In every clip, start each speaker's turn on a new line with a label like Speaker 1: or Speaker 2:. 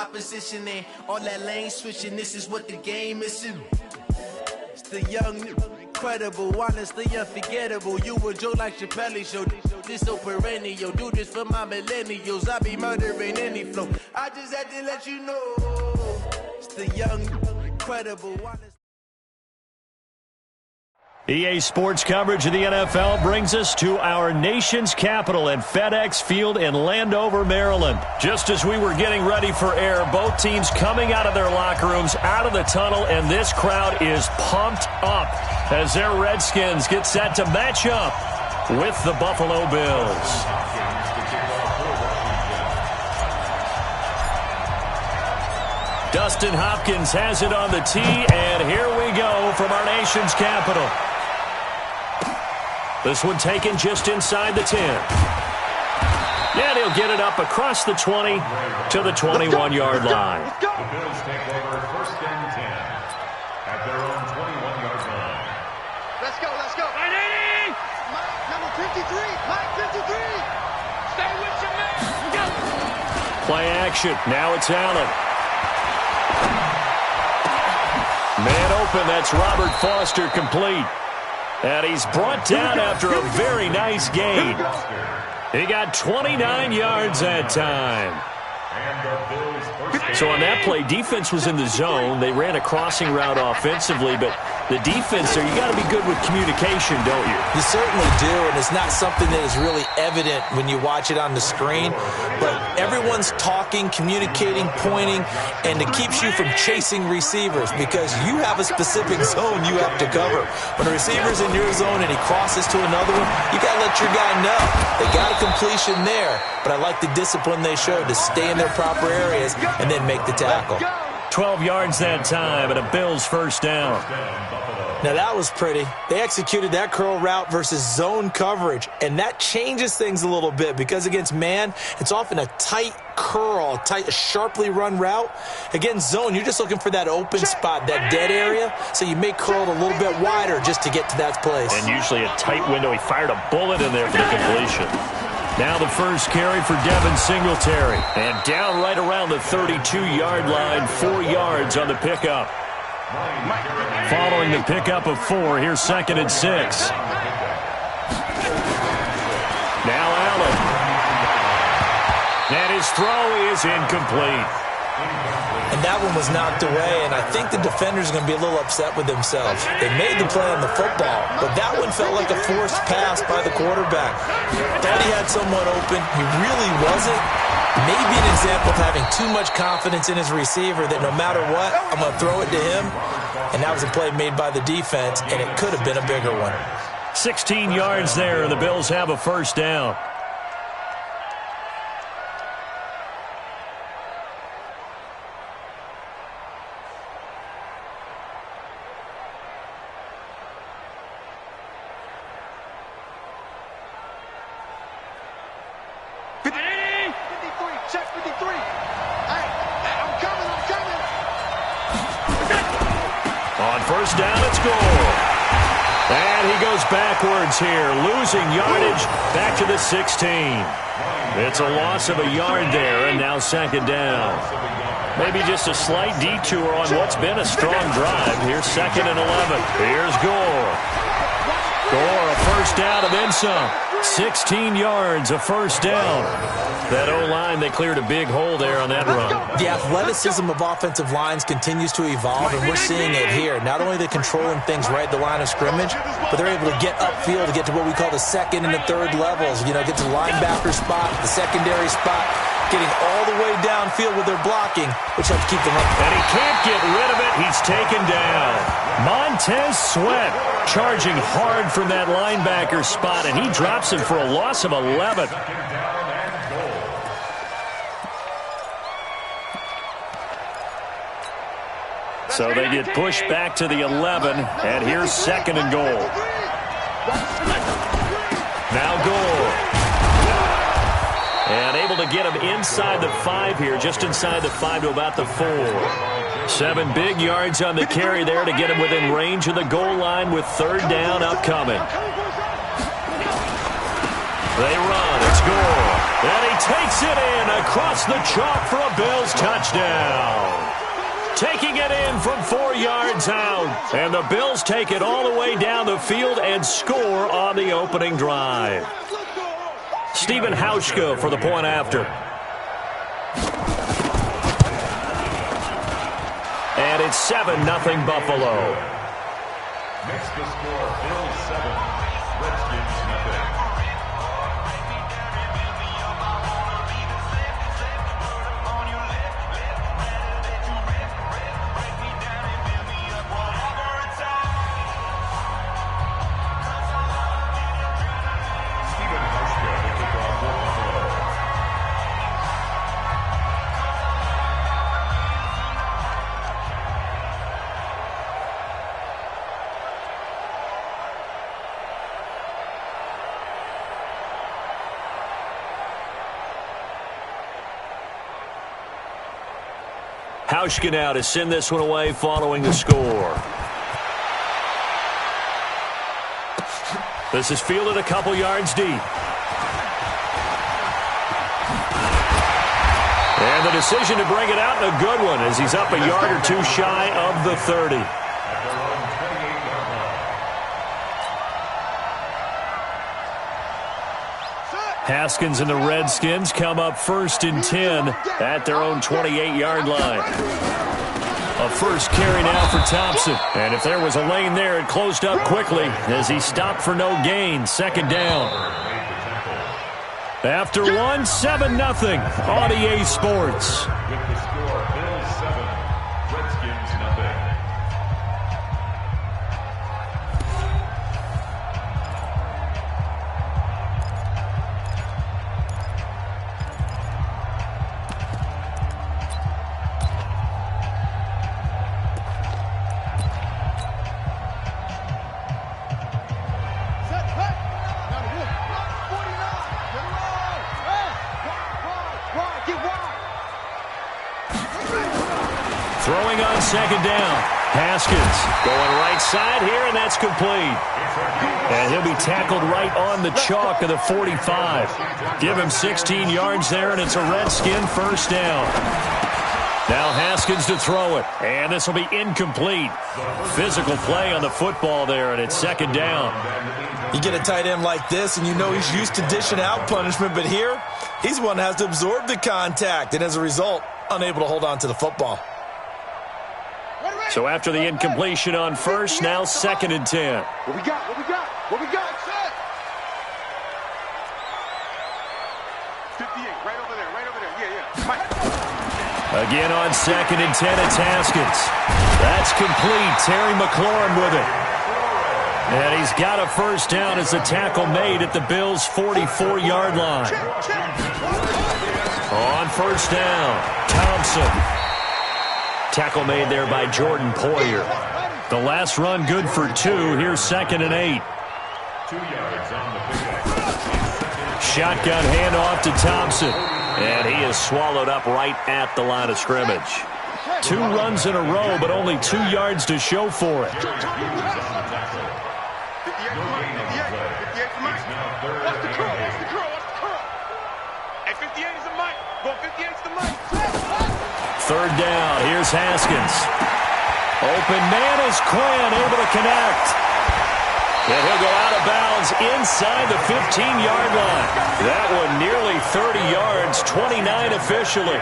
Speaker 1: opposition and all that lane switching. This is what the game is. It's the young, incredible, honestly unforgettable. You a joke like Chappelle Show. This so perennial. Do this for my millennials. I be murdering any flow. I just had to let you know. It's the young, incredible, honest.
Speaker 2: EA Sports coverage of the NFL brings us to our nation's capital at FedEx Field in Landover, Maryland. Just as we were getting ready for air, both teams coming out of their locker rooms, out of the tunnel, and this crowd is pumped up as their Redskins get set to match up with the Buffalo Bills. Dustin Hopkins has it on the tee, and here we go from our nation's capital. This one taken just inside the 10. And he'll get it up across the 20 to the 21-yard line.
Speaker 3: The Bills take over 1st and 10 at their own 21-yard line.
Speaker 4: Let's go, let's go. 980! Mike, number 53. Mike, 53. Stay with your man. Go.
Speaker 2: Play action. Now it's Allen. Man open. That's Robert Foster complete. And he's brought down after a very nice gain. He got 29 yards that time. So on that play, defense was in the zone. They ran a crossing route offensively, but the defense there, you got to be good with communication, don't you?
Speaker 5: You certainly do, and it's not something that is really evident when you watch it on the screen. But everyone's talking, communicating, pointing, and it keeps you from chasing receivers because you have a specific zone you have to cover. When a receiver's in your zone and he crosses to another one, you got to let your guy know. They got a completion there, but I like the discipline they showed to stay in their proper areas and then make the tackle.
Speaker 2: 12 yards that time and a Bills first down.
Speaker 5: Now that was pretty. They executed that curl route versus zone coverage, and that changes things a little bit because against man, it's often a tight curl, tight, sharply run route. Against zone, you're just looking for that open spot, that dead area, so you may curl it a little bit wider just to get to that place.
Speaker 2: And usually a tight window. He fired a bullet in there for the completion. Now the first carry for Devin Singletary. And down right around the 32-yard line, 4 yards on the pickup. Following the pickup of 4, here's 2nd and 6. Now Allen. And his throw is incomplete.
Speaker 5: And that one was knocked away, and I think the defender's going to be a little upset with themselves. They made the play on the football, but that one felt like a forced pass by the quarterback. Thought he had someone open. He really wasn't. Maybe an example of having too much confidence in his receiver that no matter what, I'm going to throw it to him. And that was a play made by the defense, and it could have been a bigger one.
Speaker 2: 16 yards there, and the Bills have a first down.
Speaker 4: Check 53. Hey, I'm coming.
Speaker 2: On first down, it's goal. And he goes backwards here, losing yardage back to the 16. It's a loss of a yard there, and now 2nd down. Maybe just a slight detour on what's been a strong drive. Here's 2nd and 11. Here's Gore. Gore, a first down and then some. 16 yards, a first down. That O-line, they cleared a big hole there on that run.
Speaker 5: The athleticism of offensive lines continues to evolve, and we're seeing it here. Not only are they controlling things right at the line of scrimmage, but they're able to get upfield to get to what we call the 2nd and the 3rd levels. You know, get to the linebacker spot, the secondary spot, getting all the way downfield with their blocking, which helps keep them up.
Speaker 2: And he can't get rid of it. He's taken down. Montez Sweat charging hard from that linebacker spot, and he drops him for a loss of 11. So they get pushed back to the 11, and here's 2nd and goal. Now Gore. And able to get him inside the 5 here, just inside the 5 to about the 4. 7 big yards on the carry there to get him within range of the goal line with 3rd down upcoming. They run. It's Gore. And he takes it in across the chalk for a Bills touchdown. Taking it in from 4 yards out. And the Bills take it all the way down the field and score on the opening drive. Stephen Hauschka for the point after. And it's 7-0 Buffalo.
Speaker 3: Makes the score Bills 7, Redskins nothing.
Speaker 2: Hauschka now to send this one away following the score. This is fielded a couple yards deep. And the decision to bring it out, and a good one, as he's up a yard or two shy of the 30. Haskins and the Redskins come up 1st and 10 at their own 28-yard line. A first carry now for Thompson. And if there was a lane there, it closed up quickly as he stopped for no gain. 2nd down. After 7-0 on EA Sports.
Speaker 3: With the score, Bills 7, Redskins nothing.
Speaker 2: Throwing on 2nd down. Haskins going right side here, and that's complete. And he'll be tackled right on the chalk of the 45. Give him 16 yards there, and it's a Redskin 1st down. Now Haskins to throw it, and this will be incomplete. Physical play on the football there, and it's 2nd down.
Speaker 5: You get a tight end like this, and you know he's used to dishing out punishment, but here, he's one that has to absorb the contact, and as a result, unable to hold on to the football.
Speaker 2: So after the incompletion on 1st, now 2nd and 10.
Speaker 4: What we got? What we got? What we got? 58, right over there, right over there. Yeah. Mike.
Speaker 2: Again on 2nd and 10, it's Haskins. That's complete. Terry McLaurin with it. And he's got a 1st down as the tackle made at the Bills' 44-yard line. On 1st down, Thompson. Tackle made there by Jordan Poyer. The last run good for 2. Here's 2nd and 8.
Speaker 3: 2 yards on the pickup.
Speaker 2: Shotgun handoff to Thompson. And he is swallowed up right at the line of scrimmage. 2 runs in a row, but only 2 yards to show for it.
Speaker 4: 58 for Mike. What's the curl? What's the curl? What's the curl? Hey, 58 is the Mike. Go 58 is the Mike.
Speaker 2: 3rd down. Here's Haskins. Open man is Quinn, able to connect. And he'll go out of bounds inside the 15-yard line. That one nearly 30 yards, 29 officially.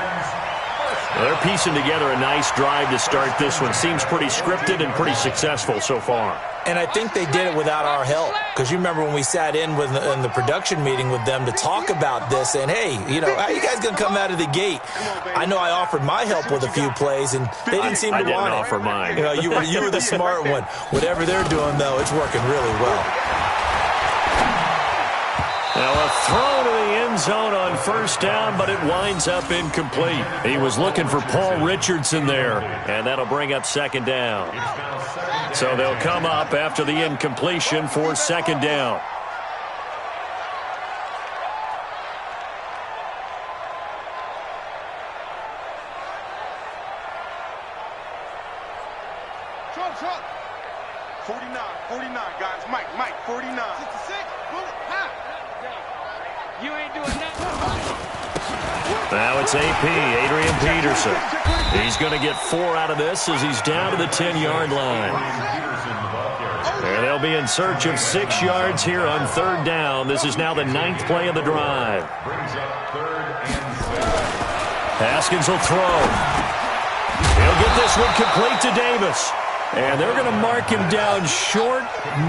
Speaker 2: They're piecing together a nice drive to start this one. Seems pretty scripted and pretty successful so far.
Speaker 5: And I think they did it without our help. Because you remember when we sat in the production meeting with them to talk about this, and hey, how you guys going to come out of the gate? I know I offered my help with a few plays, and they didn't seem to want it.
Speaker 2: I didn't offer mine.
Speaker 5: You were the smart one. Whatever they're doing, though, it's working really well.
Speaker 2: Now a throw to the end zone on 1st down, but it winds up incomplete. He was looking for Paul Richardson there, and that'll bring up 2nd down. So they'll come up after the incompletion for 2nd down.
Speaker 4: Trump. 49, guys. Mike, 49. 66, bullet, half. You ain't doing nothing.
Speaker 2: Now it's AP, Adrian Peterson. He's going to get 4 out of this as he's down to the 10-yard line. And they'll be in search of 6 yards here on 3rd down. This is now the 9th play of the drive. Haskins will throw. He'll get this one complete to Davis. And they're going to mark him down short,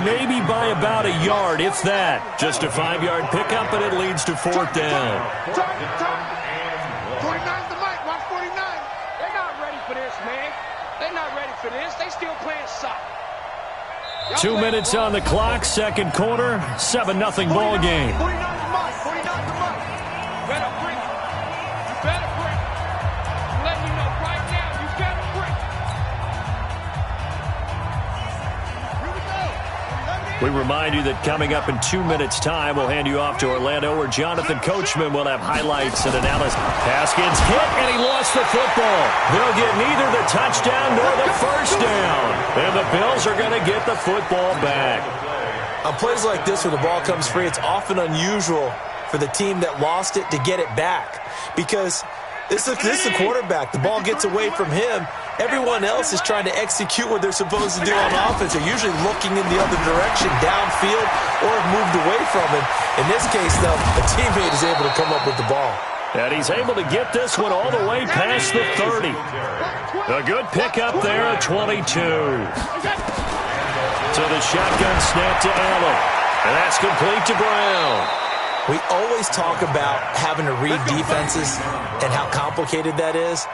Speaker 2: maybe by about a yard, if that. Just a 5-yard pickup, and it leads to 4th down.
Speaker 4: 49's the mic. Watch 49. They're not ready for this, man. They're not ready for this. They still playing soccer.
Speaker 2: 2 minutes on the clock, 2nd quarter, 7-0 ball game.
Speaker 4: 49's the mic. 49's the mic. You better bring it. You better bring it. I'm letting you know right now, you better bring it. Here we go.
Speaker 2: We remind you that coming up in 2 minutes' time, we'll hand you off to Orlando, where Jonathan Coachman will have highlights and analysis. Haskins hit, and he lost the football. They'll get neither the touchdown nor the first down. And the Bills are going to get the football back.
Speaker 5: On plays like this where the ball comes free, it's often unusual for the team that lost it to get it back. Because this is the quarterback. The ball gets away from him. Everyone else is trying to execute what they're supposed to do on offense. They're usually looking in the other direction, downfield, or have moved away from him. In this case, though, a teammate is able to come up with the ball.
Speaker 2: And he's able to get this one all the way past the 30. A good pickup there at 22. So the shotgun snap to Allen. And that's complete to Brown.
Speaker 5: We always talk about having to read defenses and how complicated that is.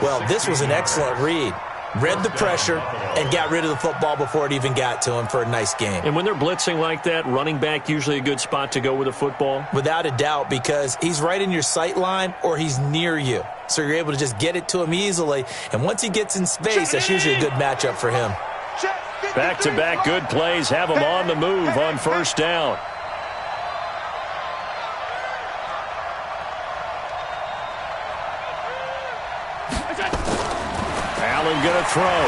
Speaker 5: Well, this was an excellent read. Read the pressure and got rid of the football before it even got to him for a nice game.
Speaker 2: And when they're blitzing like that, running back usually a good spot to go with a football?
Speaker 5: Without a doubt, because he's right in your sight line or he's near you. So you're able to just get it to him easily. And once he gets in space, that's usually a good matchup for him.
Speaker 2: Back-to-back good plays have him on the move on 1st down. Allen going to throw.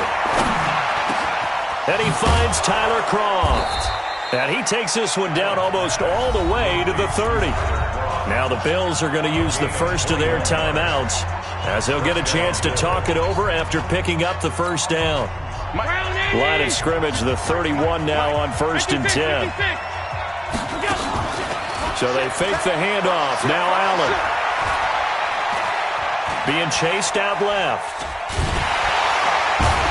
Speaker 2: And he finds Tyler Croft. And he takes this one down almost all the way to the 30. Now the Bills are going to use the first of their timeouts as they'll get a chance to talk it over after picking up the 1st down. Line of scrimmage, the 31 now on 1st and 10. So they fake the handoff. Now Allen. Being chased out left.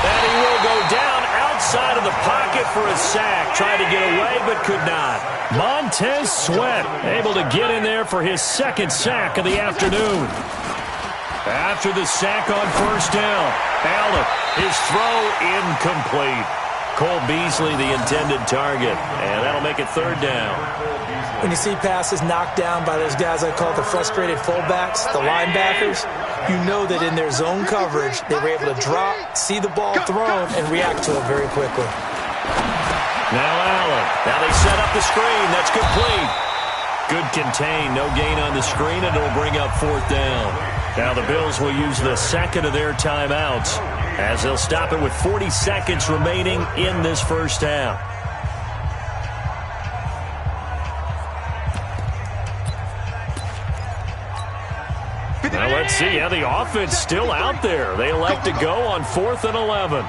Speaker 2: And he will go down outside of the pocket for a sack. Tried to get away, but could not. Montez Sweat able to get in there for his 2nd sack of the afternoon. After the sack on 1st down, Allen, his throw incomplete. Cole Beasley, the intended target, and that'll make it 3rd down.
Speaker 5: When you see passes knocked down by those guys I call the frustrated fullbacks, the linebackers, you know that in their zone coverage, they were able to drop, see the ball thrown, and react to it very quickly.
Speaker 2: Now Allen. Now they set up the screen. That's complete. Good contain. No gain on the screen, and it'll bring up 4th down. Now the Bills will use the 2nd of their timeouts as they'll stop it with 40 seconds remaining in this 1st half. Now let's see how the offense still out there. They elect to go on 4th and 11.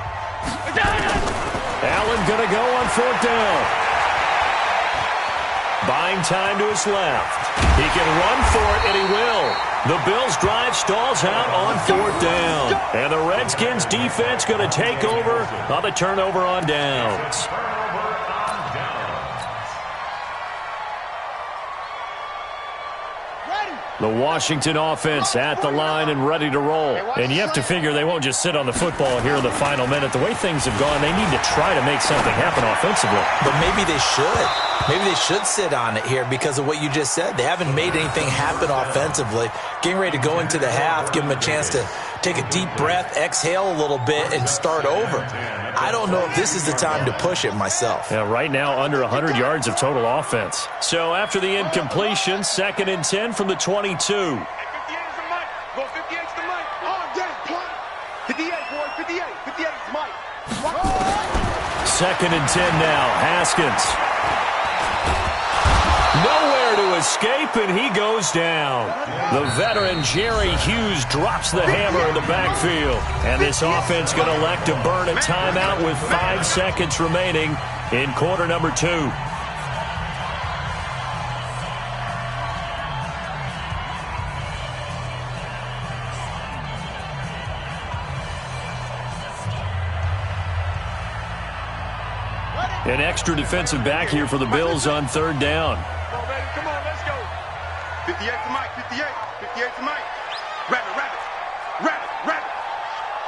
Speaker 2: Allen going to go on 4th down. Buying time to his left. He can run for it, and he will. The Bills' drive stalls out on 4th down. And the Redskins' defense going to take over on the turnover on downs. The Washington offense at the line and ready to roll. And you have to figure they won't just sit on the football here in the final minute. The way things have gone, they need to try to make something happen offensively.
Speaker 5: But maybe they should. Maybe they should sit on it here because of what you just said. They haven't made anything happen offensively. Getting ready to go into the half, give them a chance to take a deep breath, exhale a little bit, and start over. I don't know if this is the time to push it myself.
Speaker 2: Yeah, right now under 100 yards of total offense. So after the incompletion, 2nd and 10 from the 22.
Speaker 4: 58 is the mic. Go 58's the mic. On deck, play. 58, boy. 58. 58 is mic.
Speaker 2: 2nd and 10 now. Haskins. Nowhere there to escape, and he goes down. The veteran Jerry Hughes drops the hammer in the backfield. And this offense going to elect to burn a timeout with 5 seconds remaining in quarter number 2. An extra defensive back here for the Bills on 3rd down.
Speaker 4: Come on, let's go. 58 to Mike, 58. 58 to Mike. Rabbit.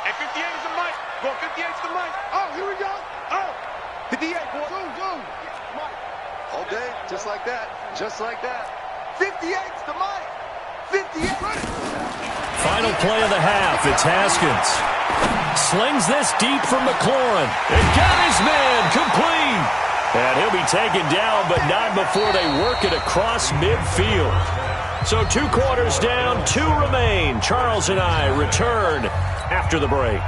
Speaker 4: And 58 is to Mike. Go 58 to Mike. Oh, here we go. Oh, 58, boy. Zoom. Mike. All day, just like that. 58's to Mike. 58.
Speaker 2: Final play of the half. It's Haskins. Slings this deep from McLaurin. And got his man complete. And he'll be taken down, but not before they work it across midfield. So 2 quarters down, 2 remain. Charles and I return after the break.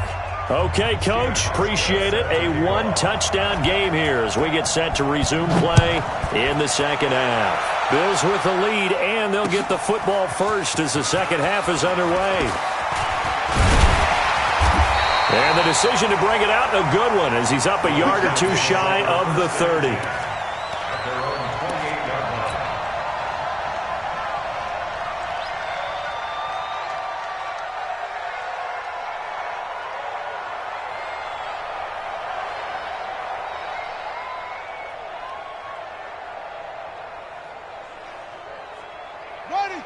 Speaker 2: Okay, Coach, appreciate it. A 1-touchdown game here as we get set to resume play in the second half. Bills with the lead, and they'll get the football first as the second half is underway. And the decision to bring it out, a good one, as he's up a yard or 2 shy of the 30.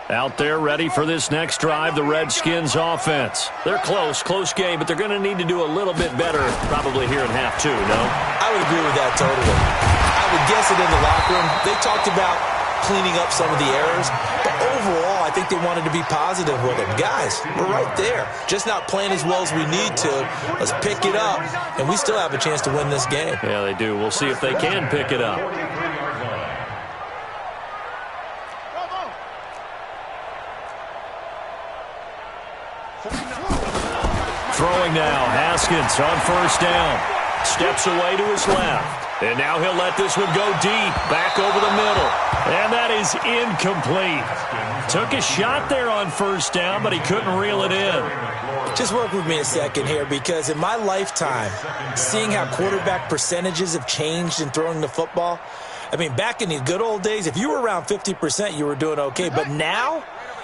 Speaker 2: Out there ready for this next drive, the Redskins offense. They're close game, but they're going to need to do a little bit better probably here in half 2, no?
Speaker 5: I would agree with that totally. I would guess it in the locker room. They talked about cleaning up some of the errors, but overall I think they wanted to be positive with them. Guys, we're right there. Just not playing as well as we need to. Let's pick it up, and we still have a chance to win this game.
Speaker 2: Yeah, they do. We'll see if they can pick it up. Throwing now, Haskins on 1st down. Steps away to his left. And now he'll let this one go deep, back over the middle. And that is incomplete. Took a shot there on 1st down, but he couldn't reel it in.
Speaker 5: Just work with me a second here, because in my lifetime, seeing how quarterback percentages have changed in throwing the football, I mean, back in the good old days, if you were around 50%, you were doing okay. But now,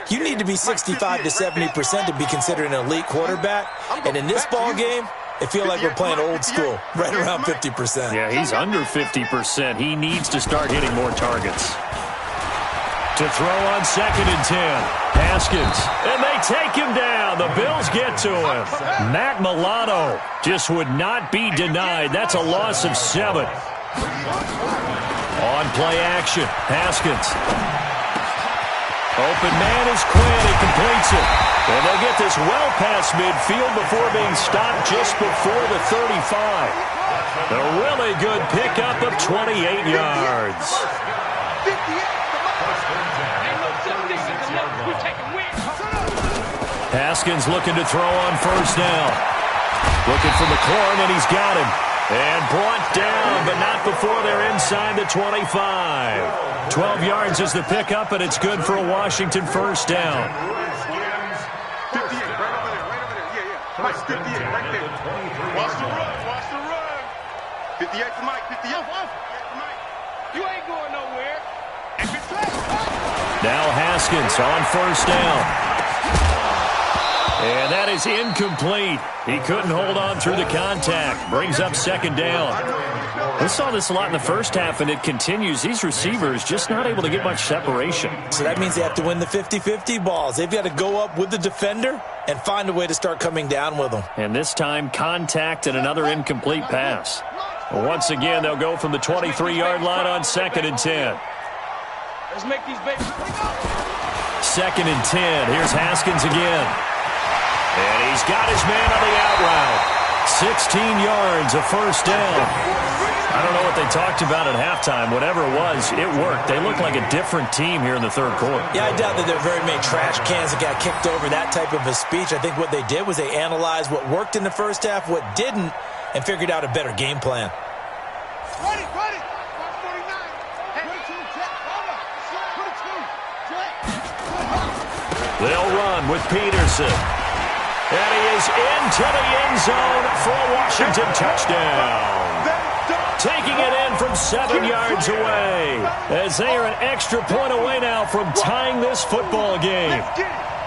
Speaker 5: you need to be 65 to 70% to be considered an elite quarterback. And in this ball game, I feel like we're playing old school, right around 50%.
Speaker 2: Yeah, he's under 50%. He needs to start hitting more targets. To throw on 2nd and 10. Haskins. And they take him down. The Bills get to him. Matt Milano just would not be denied. That's a loss of 7. On play action. Haskins. Open man is Quinn. He completes it. And they'll get this well past midfield before being stopped just before the 35. A really good pickup of 28 yards. Haskins looking to throw on 1st down. Looking for McLaurin, and he's got him. And brought down, but not before they're inside the 25. 12 yards is the pickup, and it's good for a Washington 1st down.
Speaker 4: 58, right over there. Yeah. Mike, 58, right there. Watch the run. 58 to Mike, 58 to Mike. You ain't going nowhere.
Speaker 2: Now Haskins on 1st down. And that is incomplete. He couldn't hold on through the contact. Brings up 2nd down. We saw this a lot in the first half, and it continues. These receivers just not able to get much separation.
Speaker 5: So that means they have to win the 50-50 balls. They've got to go up with the defender and find a way to start coming down with them.
Speaker 2: And this time, contact and another incomplete pass. Once again, they'll go from the 23-yard line on 2nd and 10.
Speaker 4: Let's make these babies.
Speaker 2: 2nd and 10. Here's Haskins again. And he's got his man on the out route. 16 yards, a 1st down. I don't know what they talked about at halftime. Whatever it was, it worked. They look like a different team here in the 3rd quarter.
Speaker 5: Yeah, I doubt that there are very many trash cans that got kicked over, that type of a speech. I think what they did was they analyzed what worked in the first half, what didn't, and figured out a better game plan.
Speaker 4: Ready. 49. 22, check. Hold up. 22.
Speaker 2: They'll run with Peterson. And he is into the end zone for a Washington touchdown. Taking it in from 7 yards away, as they are an extra point away now from tying this football game.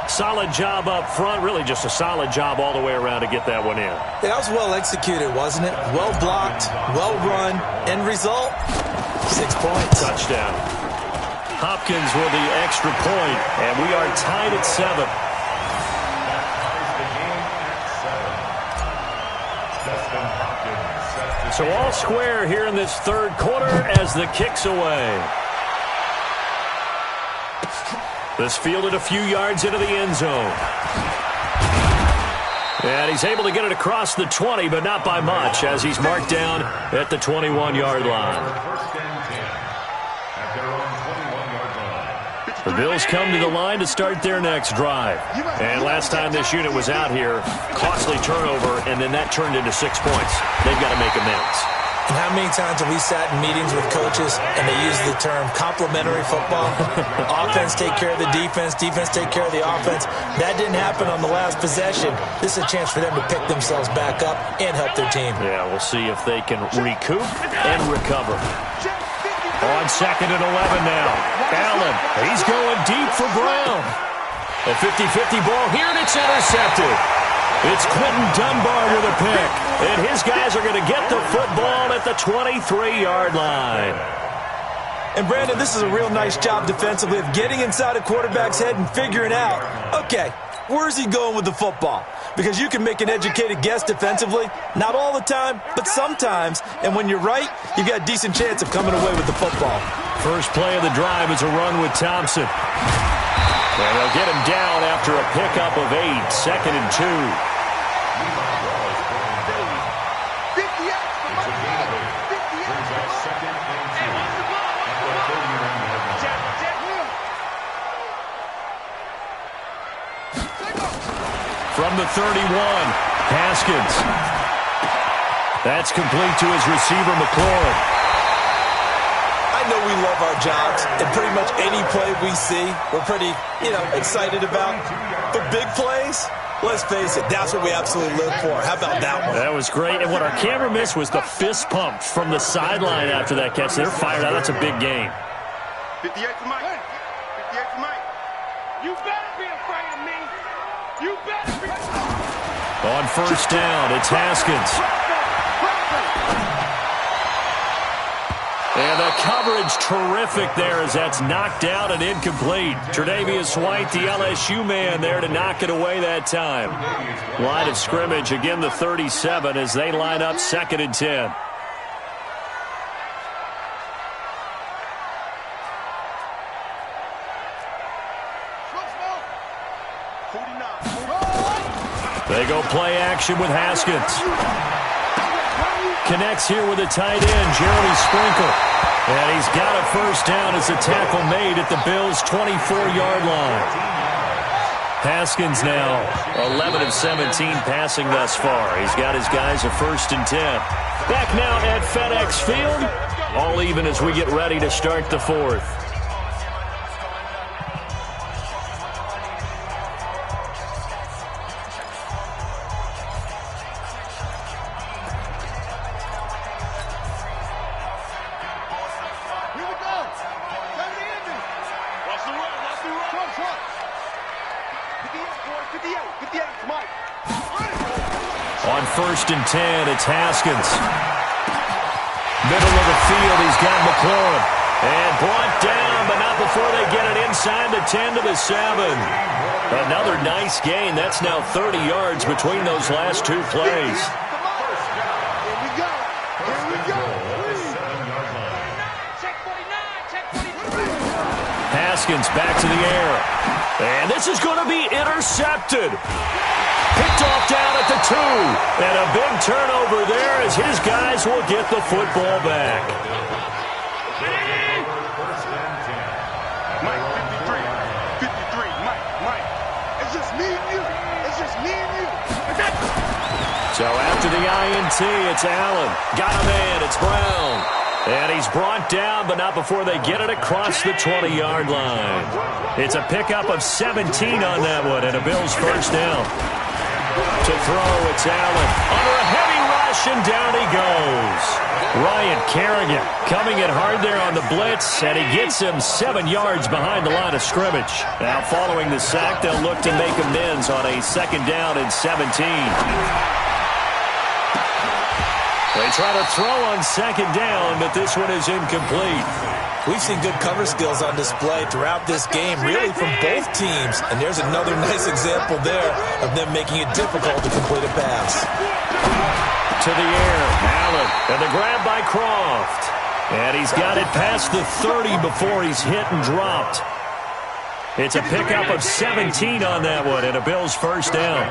Speaker 2: Solid job up front, really just a solid job all the way around to get that one in.
Speaker 5: That was well executed, wasn't it? Well blocked, well run. End result, 6 points.
Speaker 2: Touchdown. Hopkins with the extra point, and we are tied at 7. So all square here in this third quarter as the kick's away. This fielded a few yards into the end zone. And he's able to get it across the 20, but not by much, as he's marked down at the 21-yard line. The Bills come to the line to start their next drive. And last time this unit was out here, costly turnover, and then that turned into 6 points. They've got to make amends.
Speaker 5: And how many times have we sat in meetings with coaches and they use the term complementary football? Offense take care of the defense, defense take care of the offense. That didn't happen on the last possession. This is a chance for them to pick themselves back up and help their team.
Speaker 2: Yeah, we'll see if they can recoup and recover. On 2nd and 11 now. Allen, he's going deep for Brown. A 50-50 ball here, and it's intercepted. It's Quentin Dunbar with a pick. And his guys are going to get the football at the 23-yard line.
Speaker 5: And, Brandon, this is a real nice job defensively of getting inside a quarterback's head and figuring out, okay, where's he going with the football? Because you can make an educated guess defensively. Not all the time, but sometimes. And when you're right, you've got a decent chance of coming away with the football.
Speaker 2: First play of the drive is a run with Thompson. And they'll get him down after a pickup of 8, 2nd and 2. From the 31, Haskins. That's complete to his receiver, McLaurin.
Speaker 5: I know we love our jobs, and pretty much any play we see, we're pretty, excited about. But big plays, let's face it, that's what we absolutely live for. How about that one?
Speaker 2: That was great, and what our camera missed was the fist pump from the sideline after that catch. They're fired out. That's a big game.
Speaker 4: 58 to Mike. 58 to Mike. You better be afraid of me. You better be.
Speaker 2: On first down, it's Haskins. And the coverage terrific there as that's knocked out and incomplete. Tre'Davious White, the LSU man, there to knock it away that time. Line of scrimmage, again the 37 as they line up 2nd and 10. They go play action with Haskins. Connects here with a tight end, Jeremy Sprinkle. And he's got a first down as a tackle made at the Bills' 24-yard line. Haskins now 11 of 17 passing thus far. He's got his guys a 1st and 10. Back now at FedEx Field. All even as we get ready to start the 4th. On 1st and 10, it's Haskins. Middle of the field, he's got McLaurin. And brought down, but not before they get it inside the 10 to the 7. Another nice gain. That's now 30 yards between those last 2 plays. Haskins back to the air. And this is going to be intercepted. Picked off down at the 2. And a big turnover there as his guys will get the football back.
Speaker 4: Mike, 53. 53. Mike. It's just me and you. It's just me and you.
Speaker 2: So after the INT, it's Allen. Got a man. It's Brown. And he's brought down, but not before they get it across the 20-yard line. It's a pickup of 17 on that one, and a Bills first down. To throw, it's Allen. Under a heavy rush, and down he goes. Ryan Kerrigan coming in hard there on the blitz, and he gets him 7 yards behind the line of scrimmage. Now following the sack, they'll look to make amends on a 2nd down and 17. They try to throw on 2nd down, but this one is incomplete.
Speaker 5: We've seen good cover skills on display throughout this game, really from both teams. And there's another nice example there of them making it difficult to complete a pass.
Speaker 2: To the air, Allen, and the grab by Croft. And he's got it past the 30 before he's hit and dropped. It's a pickup of 17 on that one, and a Bills first down.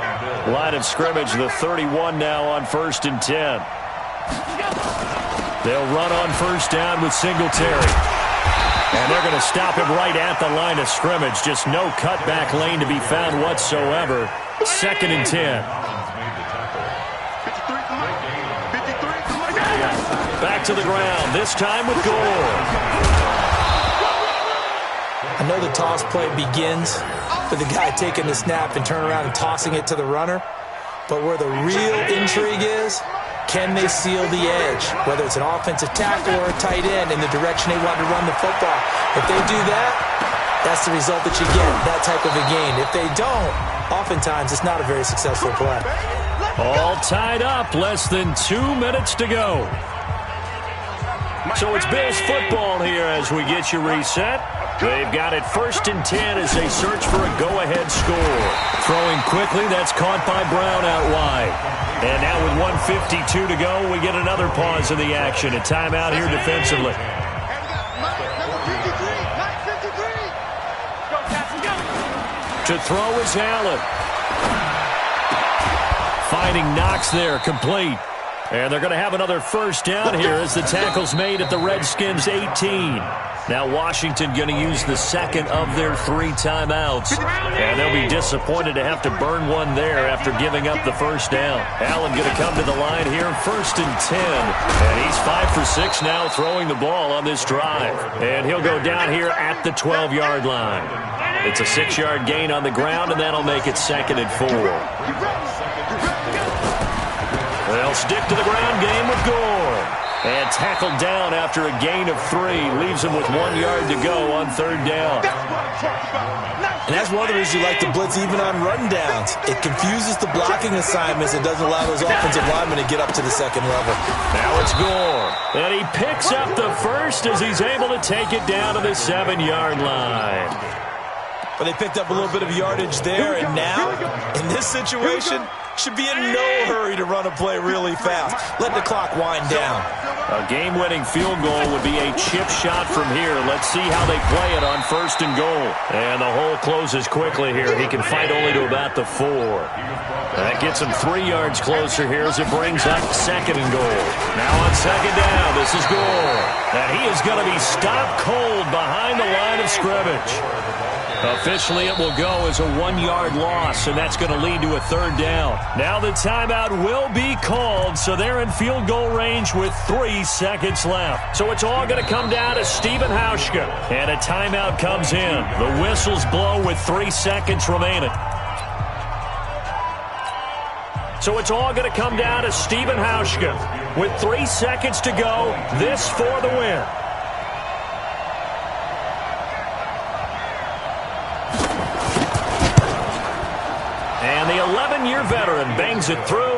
Speaker 2: Line of scrimmage, the 31 now on 1st and 10. They'll run on 1st down with Singletary. And they're going to stop him right at the line of scrimmage. Just no cutback lane to be found whatsoever. 2nd and 10. Back to the ground, this time with Gore.
Speaker 5: I know the toss play begins with the guy taking the snap and turning around and tossing it to the runner. But where the real intrigue is, can they seal the edge, whether it's an offensive tackle or a tight end, in the direction they want to run the football? If they do that, that's the result that you get, that type of a gain. If they don't, oftentimes it's not a very successful play.
Speaker 2: All tied up, less than 2 minutes to go. So it's Bills football here as we get you reset. They've got it 1st and 10 as they search for a go-ahead score. Throwing quickly, that's caught by Brown out wide. And now with 1:52 to go, we get another pause in the action. A timeout here defensively. To throw is Allen. Finding Knox there, complete. And they're going to have another first down here as the tackle's made at the Redskins' 18. Now Washington going to use the 2nd of their 3 timeouts. And they'll be disappointed to have to burn one there after giving up the first down. Allen going to come to the line here, 1st and 10. And he's 5 for 6 now throwing the ball on this drive. And he'll go down here at the 12-yard line. It's a 6-yard gain on the ground, and that'll make it 2nd and 4. They'll stick to the ground game with Gore. And tackled down after a gain of 3. Leaves him with 1 yard to go on 3rd down.
Speaker 5: And that's one of the reasons you like to blitz even on run downs. It confuses the blocking assignments and doesn't allow those offensive linemen to get up to the 2nd level.
Speaker 2: Now it's Gore. And he picks up the first as he's able to take it down to the 7-yard line.
Speaker 5: But they picked up a little bit of yardage there, and now, in this situation, should be in no hurry to run a play really fast. Let the clock wind down.
Speaker 2: A game-winning field goal would be a chip shot from here. Let's see how they play it on 1st and goal. And the hole closes quickly here. He can fight only to about the 4. That gets him 3 yards closer here as it brings up 2nd and goal. Now on 2nd down, this is Gore. And he is going to be stopped cold behind the line of scrimmage. Officially, it will go as a 1-yard loss, and that's going to lead to a 3rd down. Now the timeout will be called, so they're in field goal range with 3 seconds left. So it's all going to come down to Stephen Hauschka, and a timeout comes in. The whistles blow with 3 seconds remaining. So it's all going to come down to Stephen Hauschka with 3 seconds to go. This for the win. And the 11-year veteran bangs it through